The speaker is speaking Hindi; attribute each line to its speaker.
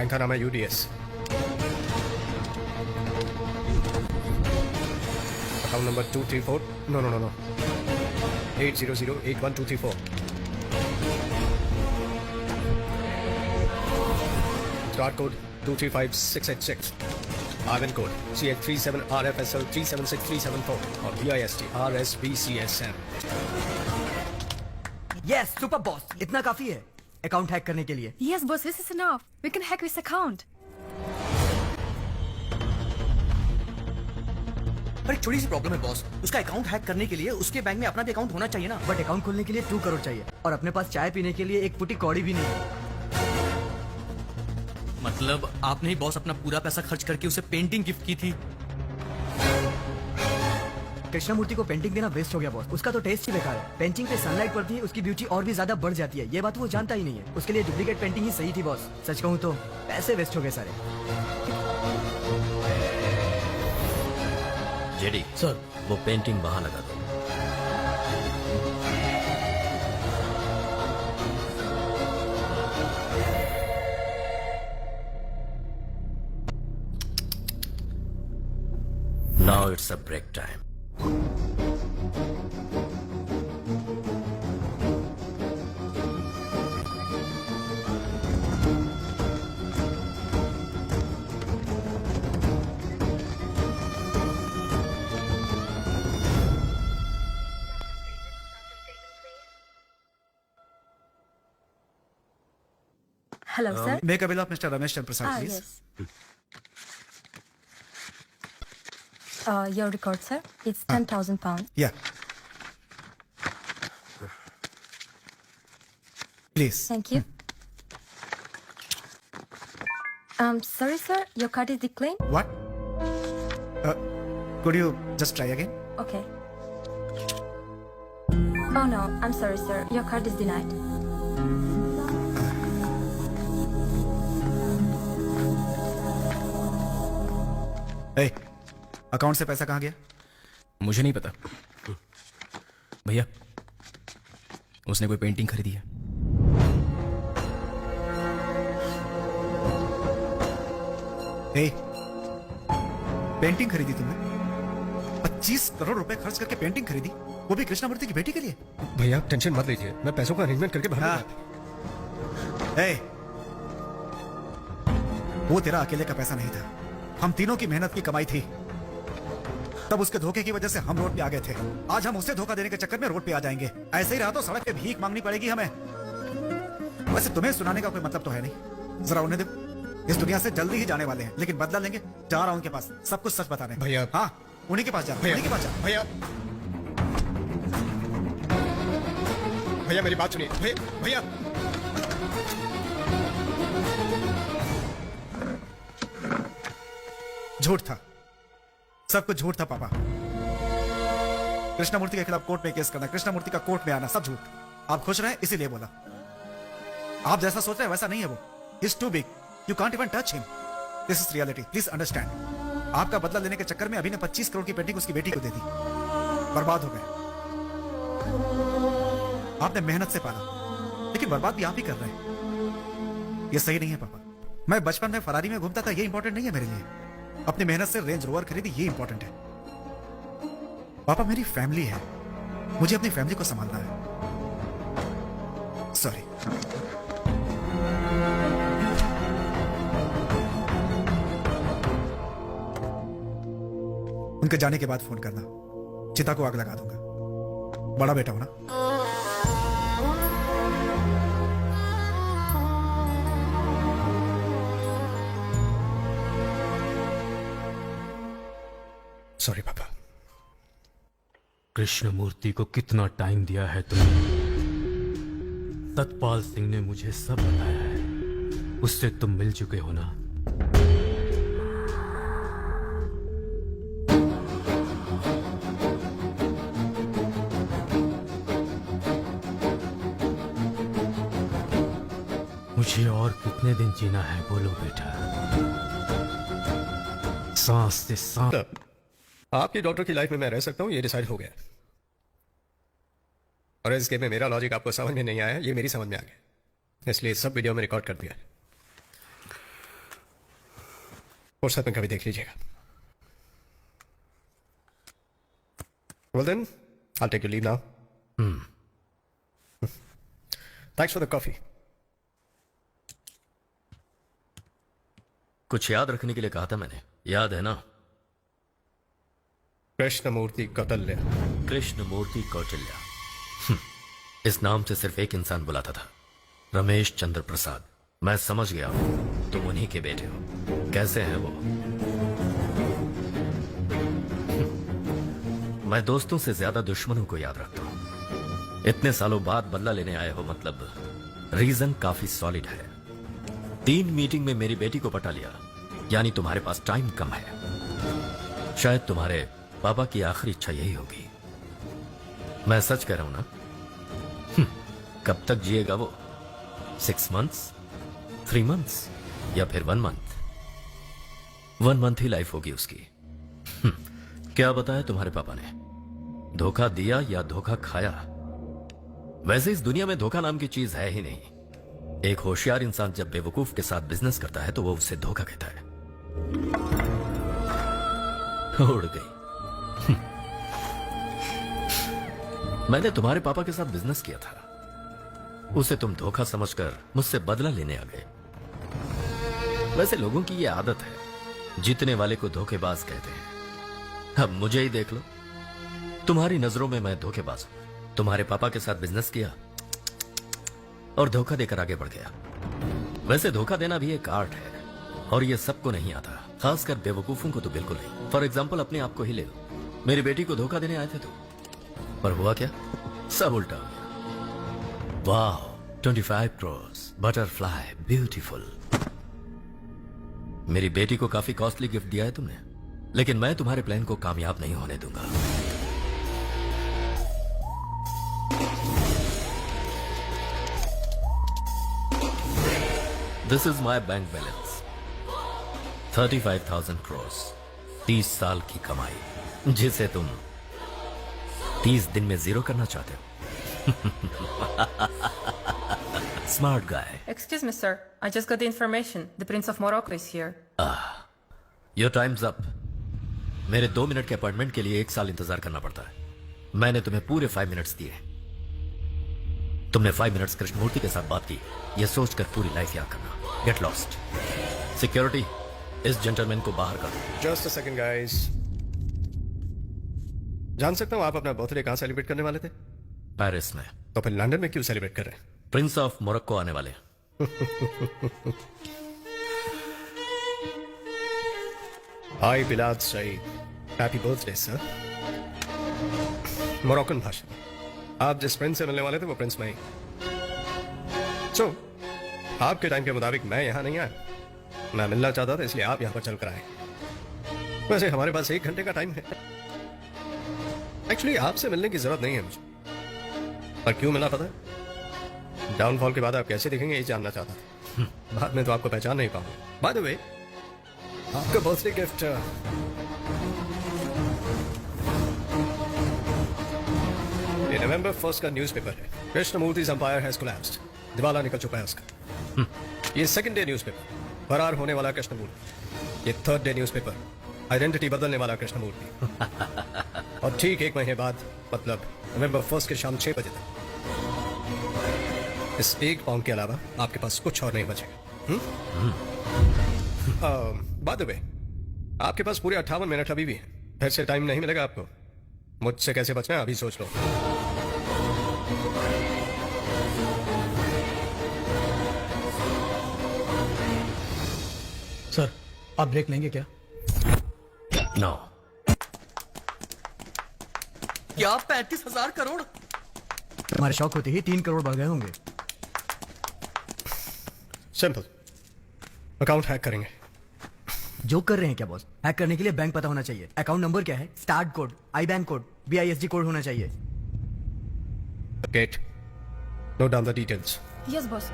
Speaker 1: बैंक का नाम है UDS. Account number 234 no 8008124। Start code 235686। आवेदन कोड CH37RFSL 376374 और BIST RSBCSM।
Speaker 2: Yes super boss, इतना काफी है अकाउंट हैक करने के लिए।
Speaker 3: Yes, boss, this is enough. We can hack this account.
Speaker 4: पर एक छोटी सी प्रॉब्लम है बॉस, उसका अकाउंट हैक करने के लिए उसके बैंक में अपना भी अकाउंट होना चाहिए ना।
Speaker 2: बट अकाउंट खोलने के लिए 2 करोड़ चाहिए और अपने पास चाय पीने के लिए एक फुटी कौड़ी भी नहीं है।
Speaker 4: मतलब आपने ही बॉस अपना पूरा पैसा खर्च करके उसे पेंटिंग गिफ्ट की थी।
Speaker 2: कृष्णमूर्ति को पेंटिंग देना वेस्ट हो गया बॉस, उसका तो टेस्ट ही बेकार है। पेंटिंग पे सनलाइट पड़ती है, उसकी ब्यूटी और भी ज्यादा बढ़ जाती है, ये बात वो जानता ही नहीं है। उसके लिए डुप्लीकेट पेंटिंग ही सही थी बॉस। सच कहूँ तो पैसे वेस्ट हो गए सारे।
Speaker 5: जेडी सर, वो पेंटिंग वहां लगा दो। Now it's a break time.
Speaker 3: Hello, sir.
Speaker 6: Make a bill of Mr. Ramesh Chandra Prasad, please.
Speaker 3: Yes. Your record, sir. It's 10,000 pounds.
Speaker 6: Yeah. Please.
Speaker 3: Thank you. Sorry, sir. Your card is declined.
Speaker 6: What? Could you just try again?
Speaker 3: Okay. Oh no, I'm sorry, sir. Your card is denied.
Speaker 6: Hey, account से पैसा कहाँ गया?
Speaker 1: मुझे नहीं पता भैया, उसने कोई पेंटिंग खरीदी है।
Speaker 6: Hey, पेंटिंग खरीदी तुमने? 25 करोड़ रुपए खर्च करके पेंटिंग खरीदी, वो भी कृष्णमूर्ति की बेटी के लिए?
Speaker 1: भैया आप टेंशन मत लीजिए, मैं पैसों का अरेंजमेंट करके भर दूंगा।
Speaker 6: Hey, वो तेरा अकेले का पैसा नहीं था, हम तीनों की मेहनत की कमाई थी। तब उसके धोखे की वजह से हम रोड पे आ गए थे। आज हम उसे धोखा देने के चक्कर में रोड पे आ जाएंगे। ऐसे ही रहा तो सड़क पे भीख मांगनी पड़ेगी हमें। वैसे तुम्हें सुनाने का कोई मतलब तो है नहीं, जरा उन्हें दो। इस दुनिया से जल्दी ही जाने वाले हैं, लेकिन बदला लेंगे। जा रहा हूं उनके पास, सब कुछ सच बताने।
Speaker 1: भैया।
Speaker 6: हाँ, उन्हीं के पास जा, उन्हीं के पास जा।
Speaker 1: भैया भैया मेरी बात सुनिए। भैया
Speaker 6: झूठ था, सब कुछ झूठ था पापा। कृष्णमूर्ति के खिलाफ कोर्ट में केस करना, कृष्णमूर्ति का कोर्ट में आना, सब झूठ। आप खुश रहे इसीलिए बोला। आप जैसा सोच रहे हैं वैसा नहीं है वो। He's too big. You can't even touch him. This is reality. Please understand. आपका बदला लेने के चक्कर में अभी ने 25 करोड़ की पेंटिंग उसकी बेटी को दे दी, बर्बाद हो गए। आपने मेहनत से पाला, लेकिन बर्बाद भी आप ही कर रहे हैं। ये सही नहीं है पापा। मैं बचपन में फरारी में घूमता था, ये इंपॉर्टेंट नहीं है मेरे लिए। अपनी मेहनत से रेंज रोवर खरीदी, ये इंपॉर्टेंट है। पापा मेरी फैमिली है, मुझे अपनी फैमिली को संभालना है। सॉरी। उनके जाने के बाद फोन करना, चिता को आग लगा दूंगा। बड़ा बेटा हो ना। सॉरी पापा।
Speaker 7: कृष्णमूर्ति को कितना टाइम दिया है तुमने? सतपाल सिंह ने मुझे सब बताया है, उससे तुम मिल चुके हो ना? मुझे और कितने दिन जीना है बोलो बेटा। सांस से सांस।
Speaker 1: आपके डॉक्टर की लाइफ में मैं रह सकता हूं, ये डिसाइड हो गया। और इस गेम में मेरा लॉजिक आपको समझ में नहीं आया, ये मेरी समझ में आ गया, इसलिए सब वीडियो में रिकॉर्ड कर दिया।
Speaker 8: फुर्सत में कभी देख लीजिएगा। Well then, I'll take your leave now. Thanks for the coffee.
Speaker 5: कुछ याद रखने के लिए कहा था मैंने, याद है ना?
Speaker 8: कृष्णमूर्ति कौटिल्य।
Speaker 5: कृष्णमूर्ति कौटिल्य। इस नाम से सिर्फ एक इंसान बुलाता था, रमेश चंद्र प्रसाद। मैं समझ गया तुम उन्हीं के बेटे हो। कैसे हैं वो? मैं दोस्तों से ज्यादा दुश्मनों को याद रखता हूं। इतने सालों बाद बदला लेने आए हो, मतलब रीजन काफी सॉलिड है। 3 मीटिंग में मेरी बेटी को पटा लिया, यानी तुम्हारे पास टाइम कम है। शायद तुम्हारे पापा की आखिरी इच्छा यही होगी। मैं सच कह रहा हूं ना? कब तक जिएगा वो? 6 months, 3 months या फिर 1 month? 1 month ही लाइफ होगी उसकी। क्या बताया तुम्हारे पापा ने? धोखा दिया या धोखा खाया? वैसे इस दुनिया में धोखा नाम की चीज है ही नहीं। एक होशियार इंसान जब बेवकूफ के साथ बिजनेस करता है तो वो उससे धोखा कहता है। उड़ गई। मैंने तुम्हारे पापा के साथ बिजनेस किया था, उसे तुम धोखा समझकर मुझसे बदला लेने आ गए। वैसे लोगों की ये आदत है, जीतने वाले को धोखेबाज कहते हैं। अब मुझे ही देख लो, तुम्हारी नजरों में मैं धोखेबाज हूं। तुम्हारे पापा के साथ बिजनेस किया और धोखा देकर आगे बढ़ गया। वैसे धोखा देना भी एक आर्ट है और ये सबको नहीं आता, खासकर बेवकूफों को तो बिल्कुल नहीं। फॉर एग्जाम्पल अपने आप को ही ले लो। मेरी बेटी को धोखा देने आए थे तुम, पर हुआ क्या? सब उल्टा हो गया। वाह, 25 crores, बटरफ्लाई, ब्यूटीफुल। मेरी बेटी को काफी कॉस्टली गिफ्ट दिया है तुमने, लेकिन मैं तुम्हारे प्लान को कामयाब नहीं होने दूंगा। This is my bank balance, 35,000 crores, 30 साल की कमाई, जिसे तुम 30 दिन में जीरो करना चाहते हो। Smart guy.
Speaker 9: Excuse me, sir. I just got the information. The Prince of Morocco is here.
Speaker 5: Your time's up. मेरे 2 मिनट के अपॉइंटमेंट के लिए 1 साल इंतजार करना पड़ता है। मैंने तुम्हें पूरे 5 मिनट्स दिए। तुमने 5 मिनट्स कृष्णमूर्ति के साथ बात की, यह सोचकर पूरी लाइफ याद करना। Get lost. सिक्योरिटी, इस जेंटलमैन को बाहर करो।
Speaker 8: Just a second, guys. जान सकता हूं आप अपना बर्थडे कहां सेलिब्रेट करने वाले थे?
Speaker 5: पेरिस में।
Speaker 8: तो फिर लंदन में क्यों सेलिब्रेट कर रहे हैं?
Speaker 5: प्रिंस ऑफ मोरक्को आने वाले।
Speaker 8: Hi Bilad Saeed, happy birthday sir. Moroccan भाषा। आप जिस प्रिंस से मिलने वाले थे वो प्रिंस मैं ही। सो आपके टाइम के मुताबिक मैं यहां नहीं आया। मैं मिलना चाहता था इसलिए आप यहां पर चलकर आए। वैसे हमारे पास 1 घंटे का टाइम है। एक्चुअली आपसे मिलने की जरूरत नहीं है मुझे, पर क्यों मिला पता है? डाउनफॉल के बाद आप कैसे दिखेंगे ये जानना चाहता था। बाद में तो आपको पहचान नहीं पाऊंगा। बाय द वे, आपका बर्थडे गिफ्ट ये नवंबर 1 का न्यूज़पेपर है। Krishnamurthy empire has collapsed. दिवाला निकल चुका है उसका। ये 2nd डे न्यूज़पेपर, फरार होने वाला कृष्णमूर्ति। ये 3rd डे न्यूज़पेपर, आइडेंटिटी बदलने वाला कृष्णमूर्ति। और ठीक 1 महीने बाद, मतलब नवंबर 1 के शाम 6 बजे तक, इस 1 पाउंड के अलावा आपके पास कुछ और नहीं बचेगा। बाय द वे, आपके पास पूरे 58 मिनट अभी भी है। फिर से टाइम नहीं मिलेगा आपको। मुझसे कैसे बचना है अभी सोच लो।
Speaker 2: सर, आप ब्रेक लेंगे क्या?
Speaker 5: नो।
Speaker 4: क्या 35,000 करोड़?
Speaker 2: हमारे शौक होते ही 3 करोड़ बढ़ गए होंगे।
Speaker 8: सिंपल, अकाउंट हैक करेंगे।
Speaker 2: जोक कर रहे हैं क्या बॉस? हैक करने के लिए बैंक पता होना चाहिए। अकाउंट नंबर क्या है, start code, IBAN code, BISD code होना चाहिए।
Speaker 8: Get, note down the details.
Speaker 3: Yes, boss.